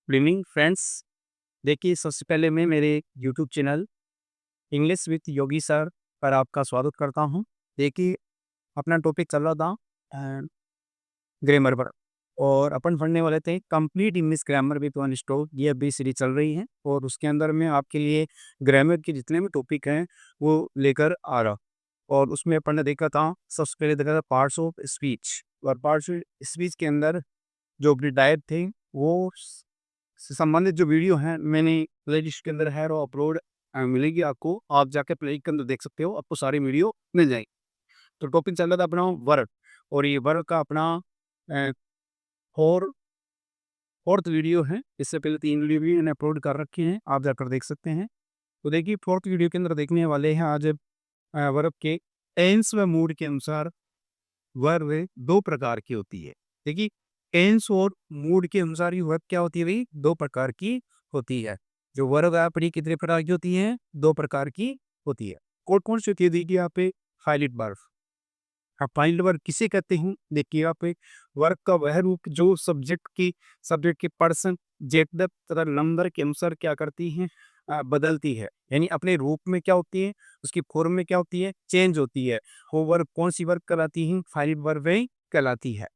Good evening friends. देखिए, सबसे पहले मैं मेरे YouTube channel English with Yogi sir पर आपका स्वागत करता हूं। देखिए, अपना टॉपिक चल रहा था ग्रामर पर, और अपन पढ़ने वाले थे complete English grammar with one stroke. ये अभी सीरीज चल रही है और उसके अंदर में आपके लिए ग्रामर के जितने भी टॉपिक हैं वो लेकर आ रहा। और उसमें अपन ने देखा था, सबसे पहले देखा था पार्ट्स ऑफ स्पीच। और पार्ट्स ऑफ स्पीच के अंदर जो अपनी डायट थे वो से संबंधित जो वीडियो हैं मैंने प्लेलिस्ट के अंदर है, और अपलोड मिलेगी आपको। आप जाके प्लेलिस्ट के अंदर देख सकते हो, आपको सारी वीडियो मिल जाएगी। तो टॉपिक चल रहा था अपना वर्क, और ये वर्क का अपना फोर फोर्थ वीडियो है। इससे पहले 3 वीडियो भी मैंने अपलोड कर रखे हैं, आप जाकर देख सकते हैं। तो देखिए, फोर्थ वीडियो के अंदर देखने वाले हैं आज वर्क के टेंस व मूड के अनुसार वर्ब 2 प्रकार की होती है। देखिए, टेंस और मूड के अनुसार ये वर्ब क्या होती है भाई, 2 प्रकार की होती है। जो वर्ब है अपनी कितने प्रकार की होती है, 2 प्रकार की होती है। कौन कौन सी होती है, देखिए यहाँ पे फाइलिट वर्ब। अब फाइलिट वर्ब किसे कहते हैं, देखिए यहाँ पे वर्ब का वह रूप जो सब्जेक्ट के पर्सन, जेंडर तथा नंबर के अनुसार क्या करती है, बदलती है। यानी अपने रूप में क्या होती है, उसकी फॉर्म में क्या होती है, चेंज होती है। वो वर्ब कौन सी वर्ब कहलाती है, फाइलिट वर्ब कहलाती है।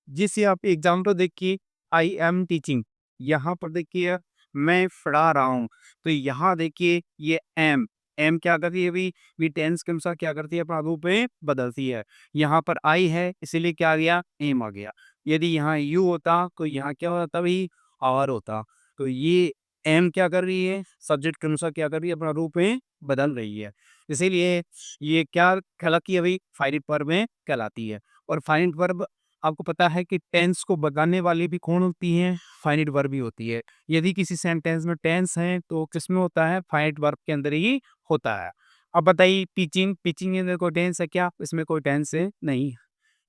जिसे आप एग्जाम्पल देखिए, आई एम टीचिंग, यहाँ पर देखिए मैं पढ़ा रहा हूँ। तो यहाँ देखिए ये एम एम क्या करती है भाई, भी टेंस के अनुसार क्या करती है, अपना रूप में बदलती है। यहाँ पर आई है इसीलिए क्या आ गया, एम आ गया। यदि यहाँ यू होता तो यहाँ क्या होता भाई, आर होता। तो ये एम क्या कर रही है, सब्जेक्ट के अनुसार क्या कर रही है, अपना रूप में बदल रही है। इसीलिए ये क्या कहलाती है भाई, फाइनिट वर्ब में कहलाती है। और फाइनिट वर्ब आपको पता है कि टेंस को बताने वाली भी कौन होती है, फाइनाइट वर्ब ही होती है। यदि किसी सेंटेंस में टेंस है तो किसमें होता है, फाइनाइट वर्ब के अंदर ही होता है। अब बताइए टीचिंग, टीचिंग के अंदर कोई टेंस है क्या, इसमें कोई टेंस है नहीं।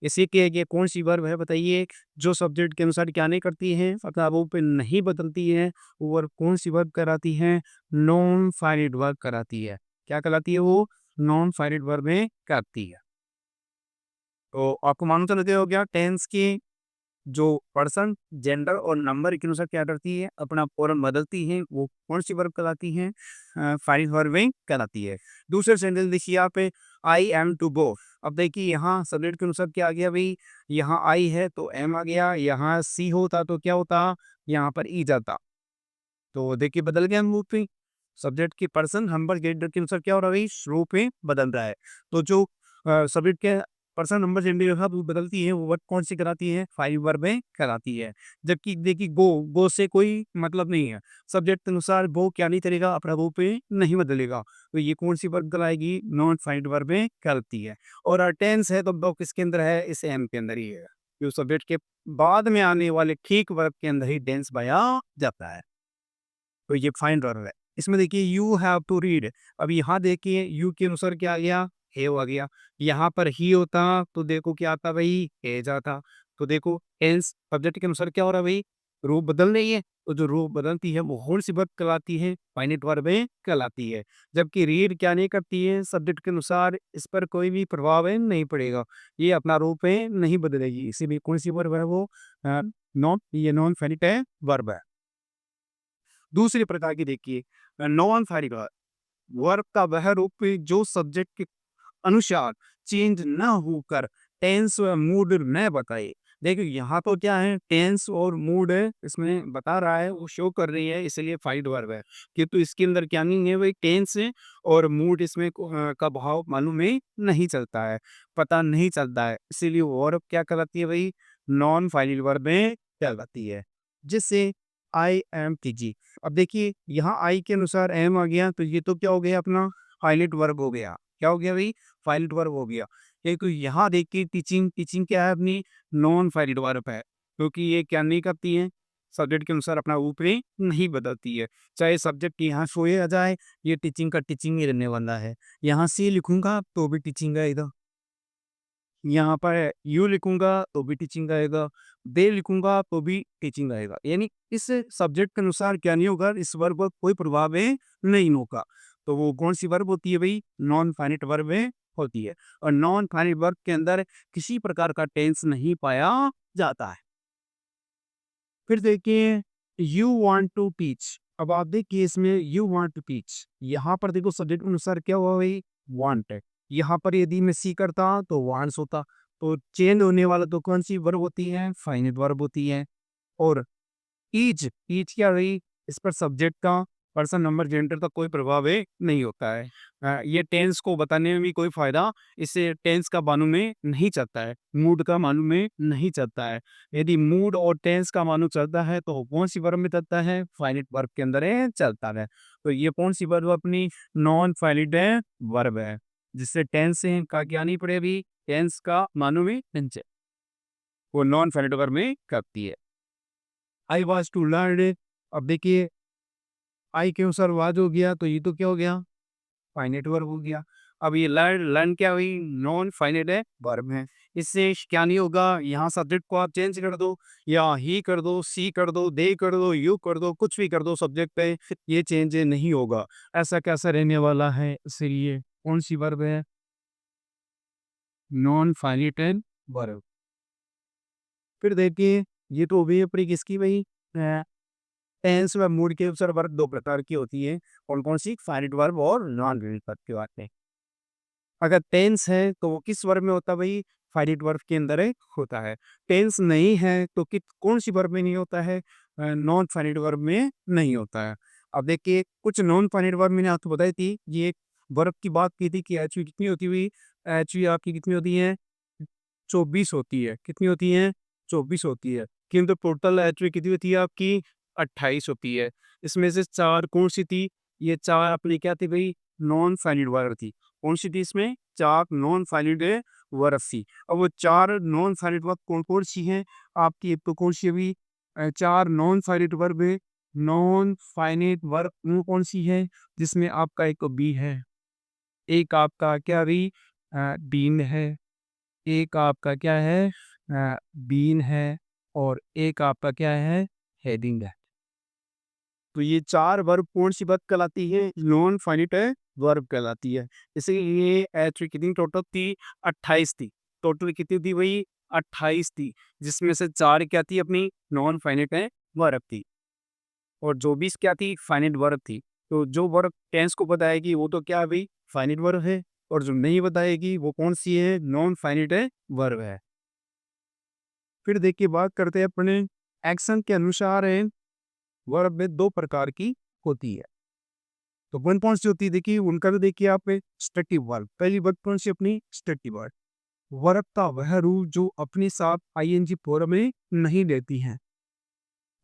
इसी के ये कौन सी वर्ब है बताइए, जो सब्जेक्ट के अनुसार क्या नहीं करती है, अपना रूप पे नहीं बदलती है, वो वर्ब कौन सी वर्ब कराती है, नॉन फाइनाइट वर्ब कराती है। क्या कहलाती है वो, नॉन फाइनाइट वर्ब में करती है। तो आपको मालूम चल गया हो गया, टेंस की जो पर्सन, जेंडर और नंबर के अनुसार क्या करती है, अपना फॉर्म बदलती है, वो कौन सी वर्ब कहलाती है, फाइल वर्बिंग कहलाती है। दूसरे सेंटेंस देखिए यहाँ पे, आई एम टू गो। अब देखिए यहाँ सब्जेक्ट के अनुसार क्या आ गया भाई, यहाँ आई है तो एम आ गया, यहाँ सी होता तो क्या होता, यहाँ पर ई जाता। तो देखिए बदल गया रूप में, सब्जेक्ट की पर्सन नंबर जेंडर के अनुसार क्या हो रहा है भाई, रूप में बदल रहा है। तो जो सब्जेक्ट के पर्सन नंबर जेंडर के साथ वो बदलती है, वो वर्ब कौन सी कराती है, फाइव वर्ब में कराती है। जबकि देखिए गो, गो से कोई मतलब नहीं है, सब्जेक्ट के अनुसार वो क्या नहीं करेगा, अपना रूप में नहीं बदलेगा। तो ये कौन सी वर्ब कहलाएगी, नॉन फाइव वर्ब में कहलाती है। और टेंस है तो वो किसके अंदर है, इस एम के अंदर ही है। जो सब्जेक्ट के बाद में आने वाले ठीक वर्ब के अंदर ही टेंस पाया जाता है। तो ये फाइंड वर्ब है। इसमें देखिए यू हैव टू रीड। अब यहाँ देखिए यू के अनुसार क्या आ गया, हैव आ गया। यहाँ पर ही होता तो देखो क्या आता भाई, हैज आता। तो देखो टेंस सब्जेक्ट के अनुसार क्या हो रहा है भाई, रूप बदल रही है। तो जो रूप बदलती है वो कौन सी वर्ब कहलाती है, फाइनाइट वर्ब कहलाती है। जबकि रीड क्या नहीं करती है, सब्जेक्ट के अनुसार इस पर कोई भी प्रभाव नहीं पड़ेगा, ये अपना रूप नहीं बदलेगी। इसीलिए कौन सी वर्ब है वो, नॉन, ये नॉन फाइनाइट वर्ब है। दूसरी प्रकार की देखिए, नॉन फाइनाइट वर्ब, वर्ब का वह रूप जो सब्जेक्ट के अनुसार चेंज न होकर टेंस व मूड न बताए। देखिए यहाँ तो क्या है, टेंस और मूड है इसमें बता रहा है, वो शो कर रही है, इसलिए फाइड वर्ब है। कि तो इसके अंदर क्या नहीं है भाई, टेंस है और मूड इसमें का भाव मालूम ही नहीं चलता है, पता नहीं चलता है। इसीलिए वर्ब क्या कहलाती है भाई, नॉन फाइनल वर्ब में कहलाती है। जिससे आई एम टी जी। अब देखिए यहाँ आई के अनुसार एम आ गया, तो ये तो क्या हो गया, अपना फाइलिट वर्ब हो गया। क्या हो गया भाई, फाइलिट वर्ब हो गया। क्योंकि यहाँ देखिए टीचिंग, टीचिंग क्या है अपनी, नॉन फाइलिट वर्ब है। क्योंकि ये क्या नहीं करती है, सब्जेक्ट के अनुसार अपना ऊपरी नहीं बदलती है। चाहे सब्जेक्ट यहाँ सोए आ जाए, ये टीचिंग का टीचिंग ही रहने वाला है। यहाँ सी लिखूंगा तो भी टीचिंग आएगा, यहाँ पर यू लिखूंगा तो भी टीचिंग आएगा, दे लिखूंगा तो भी टीचिंग आएगा। यानी इस सब्जेक्ट के अनुसार क्या नहीं होगा, इस वर्ब पर कोई प्रभाव नहीं होगा। तो वो कौन सी वर्ब होती है भाई, नॉन फाइनाइट वर्ब होती है। और नॉन फाइनाइट वर्ब के अंदर किसी प्रकार का टेंस नहीं पाया जाता है। फिर देखिए यू वांट टू टीच। अब आप देखिए इसमें यू वांट टू टीच, यहाँ पर देखो सब्जेक्ट अनुसार क्या हुआ भाई, वांट है। यहाँ पर यदि मैं सी करता तो वांट्स होता। तो चेंज होने वाला तो कौन सी वर्ब होती है, फाइनाइट वर्ब होती है। और ईच, ईच क्या रही, इस पर सब्जेक्ट का, पर्सन, नंबर, जेंडर का कोई प्रभाव है नहीं होता है। ये टेंस को बताने में भी कोई फायदा इससे टेंस का मालूम में नहीं चलता है, मूड का मालूम में नहीं चलता है। यदि मूड और टेंस का मालूम चलता है तो कौन सी वर्ब में चलता है, फाइनाइट वर्ब के अंदर है चलता है। तो ये कौन सी वर्ब अपनी नॉन फाइनाइट है वर्ब है, जिससे टेंस से का क्या नहीं पड़े, अभी टेंस का मालूम में टेंस है, वो नॉन फाइनाइट वर्ब में करती है। आई वॉज टू लर्न, अब देखिए आई के अनुसार वाज हो गया तो ये तो क्या हो गया, फाइनाइट वर्ब हो गया। अब ये लर्न, लर्न क्या हुई, नॉन फाइनाइट है वर्ब है। इससे क्या नहीं होगा, यहाँ सब्जेक्ट को आप चेंज कर दो, या ही कर दो, सी कर दो, दे कर दो, यू कर दो, कुछ भी कर दो सब्जेक्ट पे, ये चेंज नहीं होगा। ऐसा कैसा रहने वाला है, इसलिए कौन सी वर्ब है, नॉन फाइनाइट वर्ब। फिर देखिए ये तो हो गई अपनी किसकी भाई, टेंस व मूड के अनुसार वर्ब दो प्रकार की होती है। कौन-कौन सी? फाइनाइट वर्ब और नॉन फाइनाइट वर्ब की बात है। अगर टेंस है तो वो किस वर्ब में होता है भाई? फाइनाइट वर्ब के अंदर है होता है। टेंस नहीं है तो कि कौन-सी वर्ब में नहीं होता है? नॉन फाइनाइट वर्ब में नहीं होता है। अब देखिए कुछ नॉन फाइनाइट वर्ब मैंने आपको बताई थी, ये वर्ब की बात की थी कि एचवी कितनी होती हुई? एचवी आपकी कितनी होती है? 24 होती है। कितनी होती है? 24 होती है। किंतु टोटल एचवी कितनी होती है आपकी? 28 होती है। इसमें से 4 कौन-सी थी? ये 4 अपनी क्या थी भई? नॉन फाइनाइट वर्ब थी। कौन-सी थी इसमें? 4 नॉन फाइनाइट वर्ब थी। अब वो 4 नॉन फाइनाइट वर्ब कौन-कौन सी हैं? आपकी एक तो कौन-सी अभी 4 नॉन फाइनाइट वर्ब है। नॉन फाइनाइट वर्ब वो कौन-सी है? जिसमें आपका एक तो बी है, एक आपका क्या रही बीन है, एक आपका क्या है बीन है, और एक आपका क्या है हेडिंग है। तो ये 4 वर्ब कौन-सी वर्ब कहलाती है? नॉन फाइनाइट वर्ब कहलाती है। जैसे कि ये एक्चुअली कितनी टोटल थी? 28 थी। टोटल कितनी थी भई? 28 थी। जिसमें से 4 क्या थी अपनी नॉन फाइनाइट वर्ब थी, और जो 20 क्या थी? फाइनाइट वर्ब थी। तो जो वर्ब टेंस को बताएगी वो तो क्या है भई? फाइनाइट वर्ब है, और जो नहीं बताएगी वो कौन-सी है? नॉन फाइनाइट वर्ब है। फिर देखिए बात करते हैं अपने एक्शन के अनुसार है, वर्ब में 2 प्रकार की होती है। तो कौन-कौन सी होती है देखिए, उनका भी देखिए आप स्टेटिव वर्ब। पहली वर्ब कौन सी अपनी स्टेटिव वर्ब। वर्ब का वह रूप जो अपने साथ आईएनजी फॉर्म में नहीं लेती है।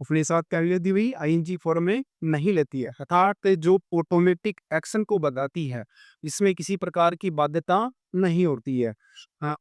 अपने साथ क्या लेती हुई आईएनजी फॉर्म में नहीं लेती है, अर्थात जो ऑटोमेटिक एक्शन को बताती है, इसमें किसी प्रकार की बाध्यता नहीं होती है।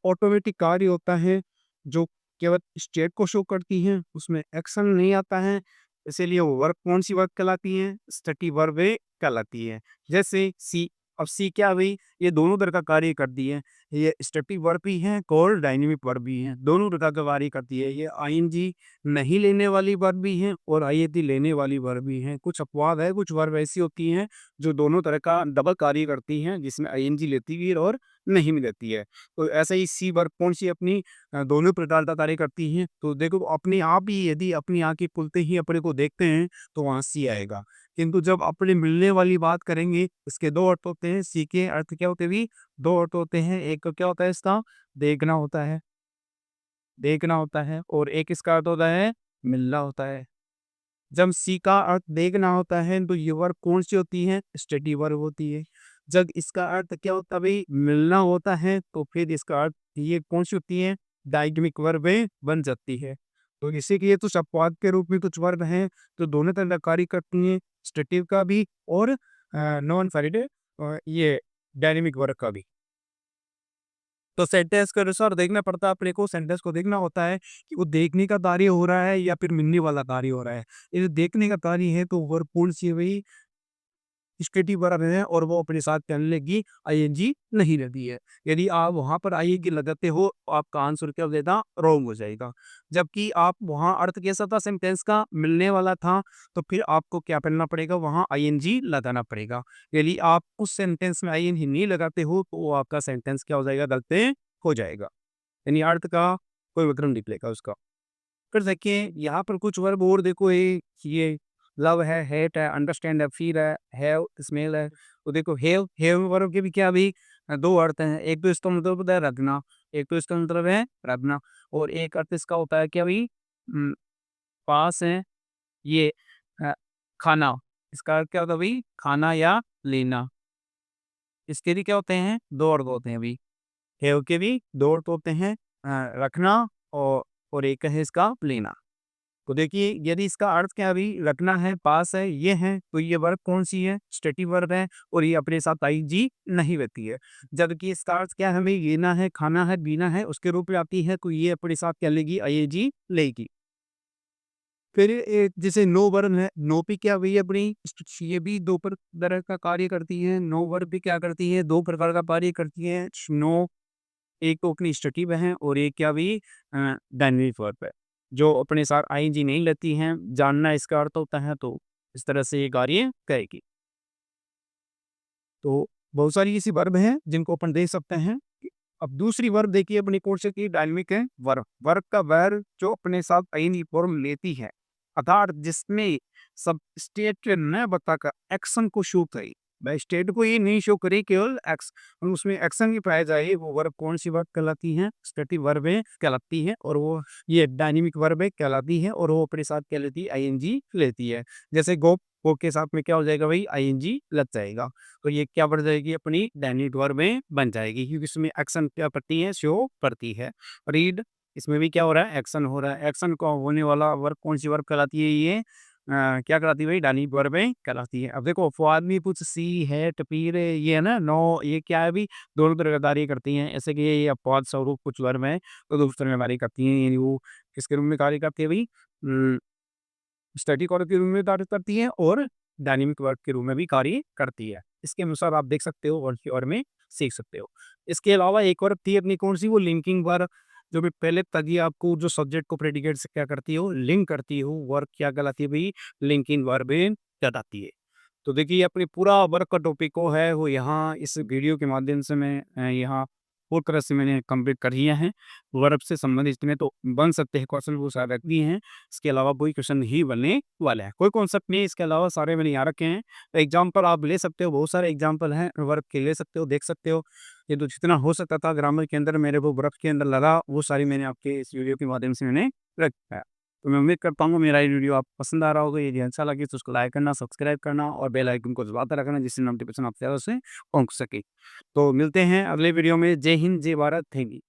ऑटोमेटिक कार्य होता है जो केवल स्टेट को शो करती है, उसमें एक्शन नहीं आता है, इसीलिए वो वर्ब कौन सी वर्ब कहलाती है? स्टेटिव वर्ब कहलाती है। जैसे सी, अब सी क्या हुई? ये दोनों तरह का कार्य करती है। ये स्टेटिव वर्ब भी है और डायनेमिक वर्ब भी है, दोनों प्रकार का कार्य करती है। ये आईएनजी नहीं लेने वाली वर्ब भी हैं और आईएनजी लेने वाली वर्ब भी हैं। कुछ अपवाद है, कुछ वर्ब ऐसी होती हैं जो दोनों तरह का डबल कार्य करती हैं, जिसमें आईएनजी लेती भी है और नहीं भी लेती है। तो ऐसे ही सी वर्ब कौन-सी अपनी दोनों प्रकार का कार्य करती हैं। तो देखो अपने आप ही यदि अपनी आँखें खुलते ही अपने को देखते हैं तो वहाँ सी आएगा। किंतु जब अपने मिलने वाली बात करेंगे, इसके 2 अर्थ होते हैं। सी के अर्थ क्या होते हैं भई? 2 अर्थ होते हैं। एक तो क्या होता है इसका? देखना होता है। देखना होता है, और एक इसका अर्थ होता है मिलना होता है। जब सी का अर्थ देखना होता है तो ये वर्ब कौन सी होती है? स्टेटिव वर्ब होती है। जब इसका अर्थ क्या होता है भाई? मिलना होता है, तो फिर इसका अर्थ ये कौन सी होती है? डायटोमिक वर्ब बन जाती है। तो इसी के लिए तो अपवाद के रूप में कुछ वर्ब हैं तो दोनों तरह कार्य करती हैं, स्टेटिव का भी और नॉन वैलिड ये डायनेमिक वर्ब का भी। तो सेंटेंस के अनुसार देखना पड़ता है अपने को, सेंटेंस को देखना होता है कि वो देखने का कार्य हो रहा है या फिर मिलने वाला कार्य हो रहा है। यदि देखने का कार्य है तो वर्ब कौन सी है भई? स्टेटिव वर्ब है और वो अपने साथ चलने लगी आईएनजी नहीं रहती है। यदि आप वहाँ पर आईएनजी लगाते हो तो आपका आंसर क्या हो जाएगा? रॉन्ग हो जाएगा। जबकि आप वहाँ अर्थ कैसा था सेंटेंस का? मिलने वाला था, तो फिर आपको क्या करना पड़ेगा? वहाँ आईएनजी लगाना पड़ेगा। यदि आप उस सेंटेंस में आईएनजी नहीं लगाते हो तो वो आपका सेंटेंस क्या हो जाएगा? गलत हो जाएगा। यानी अर्थ का कोई विक्रम निकलेगा उसका। फिर देखिए यहाँ पर कुछ वर्ब और देखो, ये लव है, हेट है, अंडरस्टैंड है, फील है, हैव, स्मेल है। तो देखो हैव वर्ब के भी क्या अभी 2 अर्थ हैं। एक तो इसका मतलब होता है रखना, एक तो इसका मतलब है रखना, और एक अर्थ इसका होता है कि अभी पास है ये अ, खाना। इसका अर्थ क्या होता है अभी? खाना या लेना। इसके भी क्या होते हैं? 2 अर्थ होते हैं अभी। हैव के भी 2 अर्थ होते हैं, रखना और एक है इसका लेना। तो देखिए यदि इसका अर्थ क्या अभी रखना है, पास है, ये है, तो ये वर्ब कौन-सी है? स्टेटिव वर्ब है और ये अपने साथ आईएनजी नहीं रहती है। जबकि इसका अर्थ क्या है? हमें लेना है, खाना है, पीना है, उसके रूप में आती है, तो ये अपने साथ क्या लेगी? आईएनजी लेगी। फिर जैसे नो वर्ब है, नो भी क्या हुई अपनी, ये भी 2 तरह का कार्य करती है। नो वर्ब भी क्या करती है? 2 प्रकार का कार्य करती है। नो एक तो अपनी स्टेटिव है और एक क्या भी डायनामिक वर्ब है, जो अपने साथ आईएनजी नहीं लेती हैं। जानना इसका अर्थ होता है, तो इस तरह से ये कार्य करेगी। तो बहुत सारी ऐसी वर्ब हैं जिनको अपन देख सकते हैं। अब दूसरी वर्ब देखिए अपनी कौन सी की डायनामिक है वर्ब। वर्ब का वर्ब जो अपने साथ आईएनजी फॉर्म लेती है, अर्थात जिसमें सब स्टेट न बताकर एक्शन को शो करे। वह स्टेट को ये नहीं शो करे, केवल एक्स और उसमें एक्शन ही पाया जाए, वो वर्ब कौन सी वर्ब कहलाती है? स्टेटिव वर्ब है कहलाती है। और वो ये डायनेमिक वर्ब है कहलाती है, और वो अपने साथ क्या लेती है? आईएनजी लेती है। जैसे गो के साथ में क्या हो जाएगा भाई? आईएनजी लग जाएगा। तो ये क्या बन जाएगी? अपनी डायनेमिक वर्ब में बन जाएगी, क्योंकि इसमें एक्शन क्या करती है? शो करती है। रीड, इसमें भी क्या हो रहा है? एक्शन हो रहा है। एक्शन का होने वाला वर्ब कौन सी वर्ब कहलाती है? ये क्या कहलाती है भाई? डायनेमिक वर्ब में कहलाती है। अब देखो फुआद में कुछ सी है, टपीर है, ये है ना, नो, ये क्या है अभी? दोनों तरह का कार्य करती हैं। ऐसे कि ये अपवाद स्वरूप कुछ वर्ब है तो दूसरे में कार्य करती हैं, यानी वो किसके रूप में कार्य करती है भाई? स्टैटिक वर्ब के रूप में कार्य करती है और डायनेमिक वर्ब के रूप में भी कार्य करती है। इसके अनुसार आप देख सकते हो, वर्ड के बारे में सीख सकते हो। इसके अलावा एक वर्ब थी अपनी कौन सी? वो लिंकिंग वर्ब, जो भी पहले तक ही आपको जो सब्जेक्ट को प्रेडिकेट से क्या करती हो? लिंक करती हो। वर्ब क्या कहलाती है भाई? लिंकिंग वर्ब कहलाती है। तो देखिए अपनी पूरा वर्क का टॉपिक को है वो यहाँ इस वीडियो के माध्यम से मैं यहाँ पूरी तरह से मैंने कंप्लीट कर लिया है। वर्ब से संबंधित इतने तो बन सकते हैं क्वेश्चन, वो शायद भी हैं। इसके अलावा कोई क्वेश्चन नहीं बनने वाला है। कोई कॉन्सेप्ट नहीं है, इसके अलावा सारे मैंने यहाँ रखे हैं। एग्जाम्पल आप ले सकते हो, बहुत सारे एग्जाम्पल हैं वर्ब के, ले सकते हो, देख सकते हो। ये तो जितना हो सकता था ग्रामर के अंदर मेरे वो वर्ब के अंदर लगा, वो सारी मैंने आपके इस वीडियो के माध्यम से मैंने रखा है। तो मैं उम्मीद करता हूँ मेरा ये वीडियो आपको पसंद आ रहा होगा। यदि अच्छा लगे तो उसको लाइक करना, सब्सक्राइब करना और बेल आइकन को दबाता रखना, जिससे नोटिफिकेशन आपके ज़्यादा से पहुँच सके। तो मिलते हैं अगले वीडियो में। जय हिंद, जय भारत, थैंक यू।